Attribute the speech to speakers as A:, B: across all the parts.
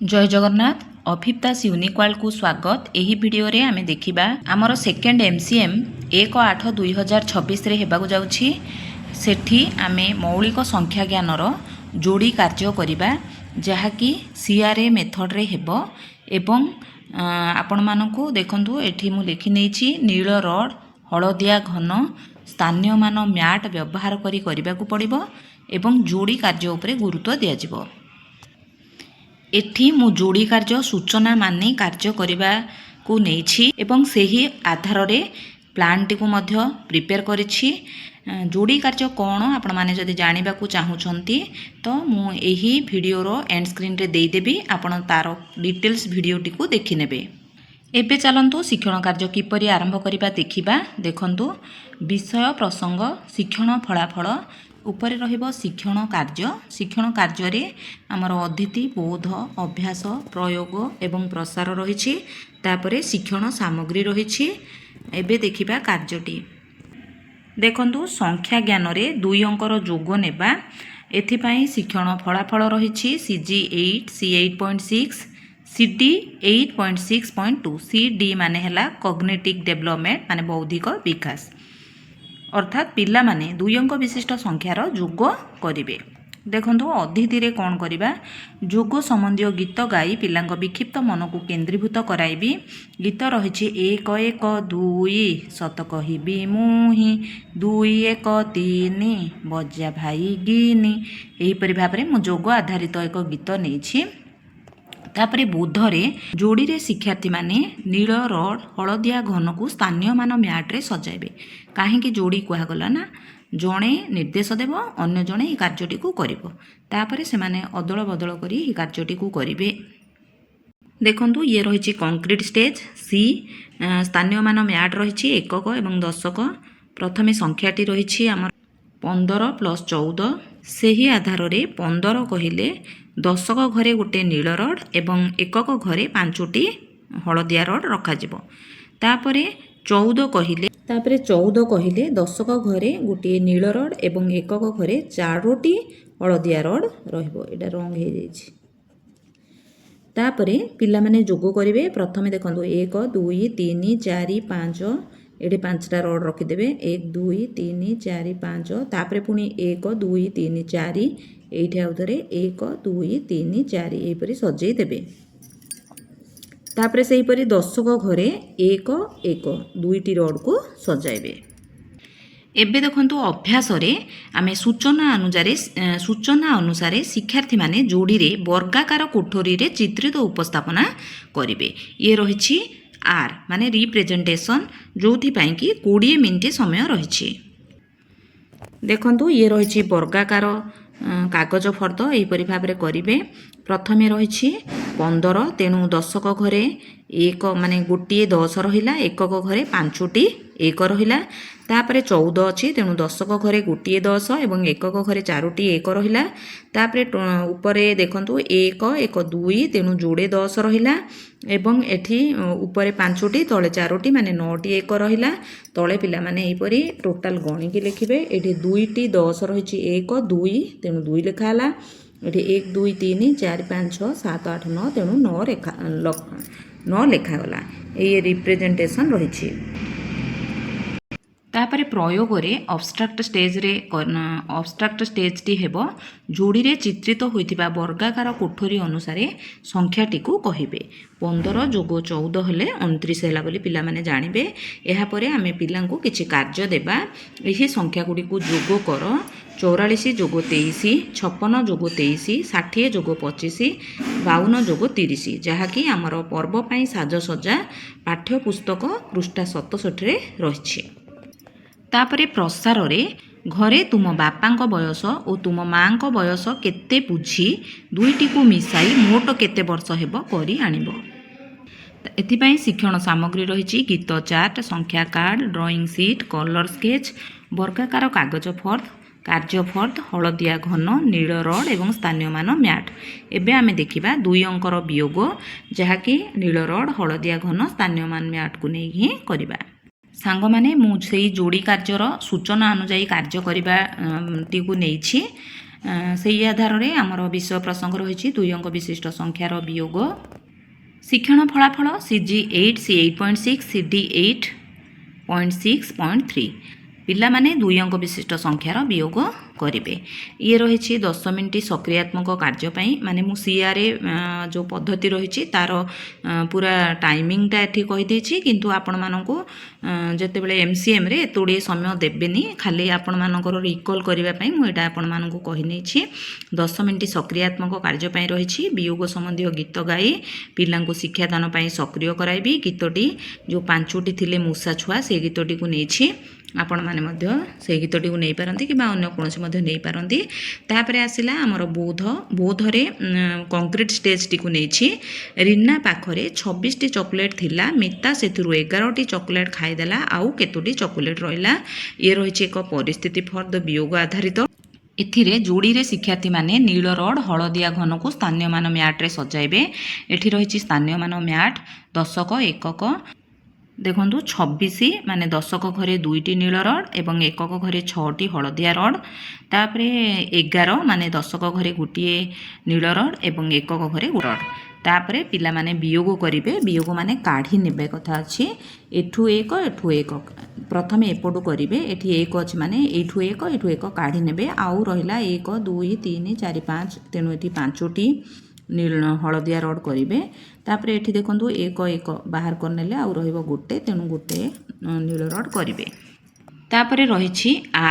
A: जय Jagannath अभिप्तास unique world को स्वागत। यही वीडियो रे आमे देखिबा आमर सेकेंड एमसीएम 1/8/2026 रे हेबाकु जाउछि। सेठी आमे मौलिक संख्या ज्ञानर जोड़ी कार्य करिबा जहाँकि सीआरए मेथड रे हेबो एवं आपण मानकु देखंतु एठी मु लिखि नेछि नील रड हलदिया घन स्थानीय मान मैट व्यवहार करी करिबाकु पड़िबो एवं जोड़ी कार्य उपरे गुरुत्व दिया जिवो। एठी मु जोड़ी कार्य सूचना मानी कार्य करिबा को नेछि एवं सेही आधार रे प्लान टी को मध्य प्रिपेयर करिछि। जोड़ी कार्य कोन आपण माने जदि जानिबा को चाहुछंती तो मु एही वीडियो रो एंड स्क्रीन रे देई देबी, आपण तार डिटेल्स वीडियो टी को देखि नेबे। एबे चलंतु शिक्षण कार्य किपरि आरंभ करिबा देखिबा। देखंतु विषय प्रसंग शिक्षण फलाफल उपरे रहिबो शिक्षण कार्य रे हमर अतिथि बोध अभ्यास प्रयोग एवं प्रसार रहिछि। तापरे शिक्षण सामग्री रहिछि। एबे देखिबा कार्यटी। देखंतु संख्या ज्ञान रे 2 अंकर जोग नेबा एथिपाई शिक्षण फलाफल रहिछि सीजी 8 सी 8.6 CD 8.6.2 CD माने हला कॉग्निटिव डेवलपमेंट माने बौद्धिक विकास, अर्थात पिला माने 2 अंक विशिष्ट संख्यार जोग करिवे। देखंतु अतिथि रे कोन करिबा जोग संबंधी गीत गाई पिलांग विक्षिप्त मन को केंद्रीभूत कराइबी। गीत रहिछि 1 1 2 सत कहिबी मुही 2 1 3 बजा भाई गिनी। एही परि भाबरे मु जोग आधारित एक गीत नेछि। तापरे बोधरे जोड़ी रे शिक्षार्थी माने नील रड हलदिया घन को स्थानीय मान मैट रे सजाइबे। काहेकि जोड़ी कुहा गला ना जणे निर्देश देव अन्य जणे ए कार्यटी को करिवो। तापरे से माने अदल बदल करी ए कार्यटी को करिवे। देखंतु ये रहिछि कंक्रीट स्टेज सी स्थानीय मान मैट रहिछि एकक एवं दशक। प्रथमे संख्याटी रहिछि हमर 15 + 14। सेही आधार रे 15 कहिले दशक घरे गोटे नील रड एवं एकक घरे 5टी हलदिया रड रखा जिवो। तापरे 14 कहिले दशक घरे गोटे नील रड एवं एकक घरे 4टी हलदिया रड रहिबो। एटा रंग हे जाइछि। तापरे पिला माने जोग करिवे। प्रथमे देखंतु 1 2 3 4 5 एटे 5टा रड रखि देबे 1 2 3 4 5। तापरे पुनी 1 2 3 4 एइठे आउथरे 1 2 3 4 एई परि सजेई देबे। तापरे सेही परि दशक घरे 1 1 दुईटी रड को सजाइबे। एबे देखंतु अभ्यास रे आमे सूचना अनुसार शिक्षार्थी माने जोड़ी रे वर्गाकार कोठरी रे चित्रित उपस्थापना करिवे। ये रहिछि आर माने रिप्रेजेंटेशन जोथि पाई कि 20 मिनिट समय रहिछि। देखंतु ये रहिछि वर्गाकार कागज फर्द एहिपरि भाबरे करिवे। प्रथमे रहिछि 15 तेणु दशक घरे 1 माने गोटिए 10 रहिला एकक घरे 5टी 1 रहिला। तापरे 14 अछि तेणु दशक घरे गोटिए 10 एवं एकक घरे 4टी 1 रहिला। तापरे उपरे देखंतु 1 1 2 तेणु जोड़े 10 रहिला एवं एठी उपरे 5टी तळे 4टी माने 9टी 1 रहिला। तळे पिला माने एहिपरि टोटाल गणी के लिखिबे। एठी 2टी 10 रहिछि 1 2 तेणु 2 लेखा हला। एठी 1 2 3 4 5 6 7 8 9 तेणु 9 लेखा गला। ए रिप्रेजेंटेशन रहिछि। तापरे प्रयोग रे अब्स्ट्रैक्ट स्टेज टी हेबो। जोड़ी रे चित्रित होइतिबा वर्गाकार कोठरी अनुसार संख्याटी को कहिबे। 15 जोग 14 हेले 29 हैला बोली पिला माने जानिबे। एहा परे आमे पिलांको किछि कार्य देबा। एही संख्या गुडी को जोग कर 44 जोग 23 56 जोग 23 60 जोग 25 52 जोग 30 जहाँकि आमर पर्व पाई साजसज्जा पाठ्य पुस्तक पृष्ठा 67 रे रहिछि। तापरे प्रसार रे घरे तुम बापांक बयस और तुम मांक बयस केते बुझी दुईटी को मिसाई मोट केते वर्ष हेबो करी आनिबो। एथिपाई शिक्षण सामग्री रहिछि गीत चार्ट संख्या card drawing sheet colour sketch वर्गाकार कागज फर्द कार्य फर्द हलदिया घन नील रड एवं स्थानीय मान मैट। एबे आमे देखिबा 2 अंकर वियोग जहाँकि नील रड हलदिया घन स्थानीय मान मैट को नै ही करबा। सांग माने मु सेही जोड़ी कार्यर सूचना अनुसार कार्य करिबा टी को नेछि। ସେହି ଆଧାରରେ ଆମର ବିଷୟ ପ୍ରସଙ୍ଗ ରହିଛି 2 ଅଙ୍କ ବିଶିଷ୍ଟ ସଂଖ୍ୟାର ବିୟୋଗ। ଶିକ୍ଷଣ ଫଳାଫଳ CG8 C8.6 CD 8.6.3 ପିଲାମାନେ 2 ଅଙ୍କ ବିଶିଷ୍ଟ ସଂଖ୍ୟାର ବିୟୋଗ କରିବେ। ଇଏ ରହିଛି 10 ମିନିଟ୍ ସକ୍ରିୟାତ୍ମକ କାର୍ଯ୍ୟ ପାଇଁ, ମାନେ ମୁଁ ସିଆରେ ଯେଉଁ ପଦ୍ଧତି ରହିଛି ତାର ପୁରା ଟାଇମିଂଟା ଏଠି କହିଦେଇଛି, କିନ୍ତୁ ଆପଣମାନଙ୍କୁ ଯେତେବେଳେ MCMରେ ଏତେ ଗୁଡ଼ିଏ ସମୟ ଦେବେନି, ଖାଲି ଆପଣମାନଙ୍କର ରିକଲ୍ କରିବା ପାଇଁ ମୁଁ ଏଇଟା ଆପଣମାନଙ୍କୁ କହିନେଇଛି। 10 ମିନିଟ୍ ସକ୍ରିୟାତ୍ମକ କାର୍ଯ୍ୟ ପାଇଁ ରହିଛି। ବିୟୋଗ ସମ୍ବନ୍ଧୀୟ ଗୀତ ଗାଇ ପିଲାଙ୍କୁ ଶିକ୍ଷାଦାନ ପାଇଁ ସକ୍ରିୟ କରାଇବି। ଗୀତଟି ଯେଉଁ 5ଟି ଥିଲେ ମୂଷା ଛୁଆ ସେ ଗୀତଟିକୁ ନେଇଛି, ଆପଣମାନେ ମଧ୍ୟ ସେହି ଗୀତଟିକୁ ନେଇପାରନ୍ତି କିମ୍ବା ଅନ୍ୟ କୌଣସି ମଧ୍ୟ ନେଇପାରନ୍ତି। ତାପରେ ଆସିଲା ଆମର ବୌଦ୍ଧରେ କଂକ୍ରିଟ୍ ଷ୍ଟେଜ୍ଟିକୁ ନେଇଛି। ରୀନା ପାଖରେ 26ଟି ଚକୋଲେଟ୍ ଥିଲା, ମିତା ସେଥିରୁ 11ଟି ଚକୋଲେଟ୍ ଖାଇଦେଲା, ଆଉ କେତୋଟି ଚକୋଲେଟ୍ ରହିଲା। ଇଏ ରହିଛି ଏକ ପରିସ୍ଥିତି ଫର୍ଦ୍ଦ ବିୟୋଗ ଆଧାରିତ। ଏଥିରେ ଯୋଡ଼ିରେ ଶିକ୍ଷାର୍ଥୀମାନେ ନୀଳ ରଡ୍ ହଳଦିଆ ଘନକୁ ସ୍ଥାନୀୟମାନ ମ୍ୟାଟ୍ରେ ସଜାଇବେ। ଏଠି ରହିଛି ସ୍ଥାନୀୟମାନ ମ୍ୟାଟ୍, ଦଶକ ଏକକ। ଦେଖନ୍ତୁ 26 ମାନେ ଦଶକ ଘରେ 2ଟି ନୀଳ ରଡ୍ ଏବଂ ଏକକ ଘରେ 6ଟି ହଳଦିଆ ରଡ୍। ତାପରେ 11 ମାନେ ଦଶକ ଘରେ ଗୋଟିଏ ନୀଳ ରଡ୍ ଏବଂ ଏକକ ଘରେ ରଡ୍। ତାପରେ ପିଲାମାନେ ବିୟୋଗ କରିବେ। ବିୟୋଗ ମାନେ କାଢ଼ି ନେବେ କଥା ଅଛି। ଏଠୁ 1 ଏଠୁ 1 ପ୍ରଥମେ ଏପଟୁ କରିବେ। ଏଠି 1 ଅଛି ମାନେ ଏଇଠୁ 1 କାଢ଼ି ନେବେ। ଆଉ ରହିଲା 1 2 3 4 5, ତେଣୁ ଏଠି 5ଟି ହଳଦିଆ ରଡ୍ କରିବେ। ତାପରେ ଏଠି ଦେଖନ୍ତୁ 1 ବାହାର କରିନେଲେ, ଆଉ ରହିବ ଗୋଟେ, ତେଣୁ ଗୋଟେ ନୀଳ ରଡ୍ କରିବେ। ତାପରେ ରହିଛି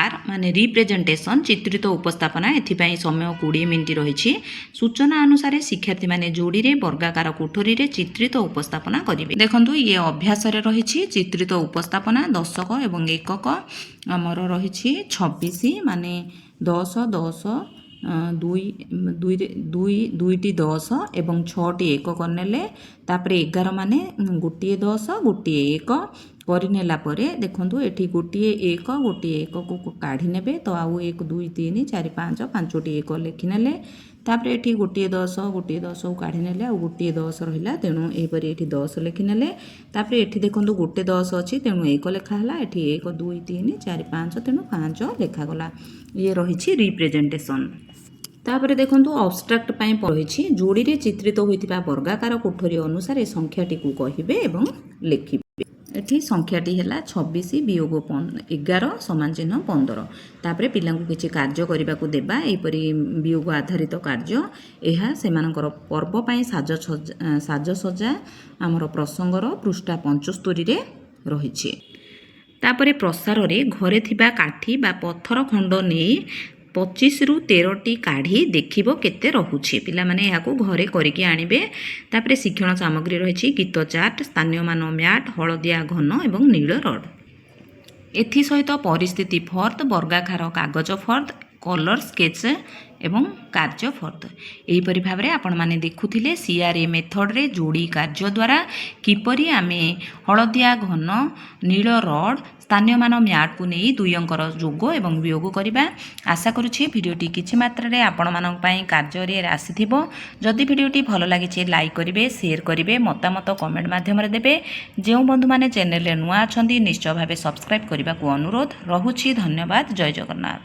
A: R ମାନେ ରିପ୍ରେଜେଣ୍ଟେସନ୍, ଚିତ୍ରିତ ଉପସ୍ଥାପନା। ଏଥିପାଇଁ ସମୟ 20 ମିନିଟ୍ ରହିଛି। ସୂଚନା ଅନୁସାରେ ଶିକ୍ଷାର୍ଥୀମାନେ ଯୋଡ଼ିରେ ବର୍ଗାକାର କୋଠରୀରେ ଚିତ୍ରିତ ଉପସ୍ଥାପନା କରିବେ। ଦେଖନ୍ତୁ ଇଏ ଅଭ୍ୟାସରେ ରହିଛି ଚିତ୍ରିତ ଉପସ୍ଥାପନା। ଦଶକ ଏବଂ ଏକକ ଆମର ରହିଛି 26 ମାନେ 10 10 ଦୁଇଟି 10 ଏବଂ 6ଟି 1 କରିନେଲେ। ତାପରେ 11 ମାନେ ଗୋଟିଏ 10 ଗୋଟିଏ 1 କରିନେଲା ପରେ ଦେଖନ୍ତୁ ଏଠି ଗୋଟିଏ 1କୁ କାଢ଼ି ନେବେ, ତ ଆଉ 1 2 3 4 5 5ଟି 1 ଲେଖିନେଲେ। ତାପରେ ଏଠି ଗୋଟିଏ 10କୁ କାଢ଼ି ନେଲେ, ଆଉ ଗୋଟିଏ 10 ରହିଲା, ତେଣୁ ଏହିପରି ଏଠି 10 ଲେଖିନେଲେ। ତାପରେ ଏଠି ଦେଖନ୍ତୁ ଗୋଟେ 10 ଅଛି, ତେଣୁ 1 ଲେଖା ହେଲା। ଏଠି 1 2 3 4 5, ତେଣୁ 5 ଲେଖାଗଲା। ଇଏ ରହିଛି ରିପ୍ରେଜେଣ୍ଟେସନ୍। ତାପରେ ଦେଖନ୍ତୁ ଅବଷ୍ଟ୍ରାକ୍ଟ ପାଇଁ ରହିଛି ଯୋଡ଼ିରେ ଚିତ୍ରିତ ହୋଇଥିବା ବର୍ଗାକାର କୋଠରୀ ଅନୁସାରେ ସଂଖ୍ୟାଟିକୁ କହିବେ ଏବଂ ଲେଖିବେ। ଏଠି ସଂଖ୍ୟାଟି ହେଲା 26 ବିୟୋଗ 11 ସମାନ ଚିହ୍ନ 15। ତାପରେ ପିଲାଙ୍କୁ କିଛି କାର୍ଯ୍ୟ କରିବାକୁ ଦେବା, ଏହିପରି ବିୟୋଗ ଆଧାରିତ କାର୍ଯ୍ୟ। ଏହା ସେମାନଙ୍କର ପର୍ବ ପାଇଁ ସାଜସଜ୍ଜା ଆମର ପ୍ରସଙ୍ଗର ପୃଷ୍ଠା 75ରେ ରହିଛି। ତାପରେ ପ୍ରସାରରେ ଘରେ ଥିବା କାଠି ବା ପଥର ଖଣ୍ଡ ନେଇ 25ରୁ 13ଟି କାଢ଼ି ଦେଖିବ କେତେ ରହୁଛି। ପିଲାମାନେ ଏହାକୁ ଘରେ କରିକି ଆଣିବେ। ତାପରେ ଶିକ୍ଷଣ ସାମଗ୍ରୀ ରହିଛି ଗୀତ ଚାର୍ଟ, ସ୍ଥାନୀୟମାନ ମ୍ୟାଟ୍, ହଳଦିଆ ଘନ ଏବଂ ନୀଳ ରଡ୍। ଏଥିସହିତ ପରିସ୍ଥିତି ଫର୍ଦ୍ଦ, ବର୍ଗାକାର କାଗଜ ଫର୍ଦ୍ଦ, କଲର୍ ସ୍କେଚ୍ ଏବଂ କାର୍ଯ୍ୟ ଫର୍ଦ୍ଦ। ଏହିପରି ଭାବରେ ଆପଣମାନେ ଦେଖୁଥିଲେ CRA ମେଥଡ଼ରେ ଯୋଡ଼ି କାର୍ଯ୍ୟ ଦ୍ୱାରା କିପରି ଆମେ ହଳଦିଆ ଘନ, ନୀଳ ରଡ୍, ସ୍ଥାନୀୟମାନ ମ୍ୟାଟ୍କୁ ନେଇ 2 ଅଙ୍କର ଯୋଗ ଏବଂ ବିୟୋଗ କରିବା। ଆଶା କରୁଛି ଭିଡ଼ିଓଟି କିଛି ମାତ୍ରାରେ ଆପଣମାନଙ୍କ ପାଇଁ କାର୍ଯ୍ୟରେ ଆସିଥିବ। ଯଦି ଭିଡ଼ିଓଟି ଭଲ ଲାଗିଛି ଲାଇକ୍ କରିବେ, ସେୟାର କରିବେ, ମତାମତ କମେଣ୍ଟ ମାଧ୍ୟମରେ ଦେବେ। ଯେଉଁ ବନ୍ଧୁମାନେ ଚ୍ୟାନେଲରେ ନୂଆ ଅଛନ୍ତି ନିଶ୍ଚୟ ଭାବେ ସବସ୍କ୍ରାଇବ୍ କରିବାକୁ ଅନୁରୋଧ ରହୁଛି। ଧନ୍ୟବାଦ। ଜୟ ଜଗନ୍ନାଥ।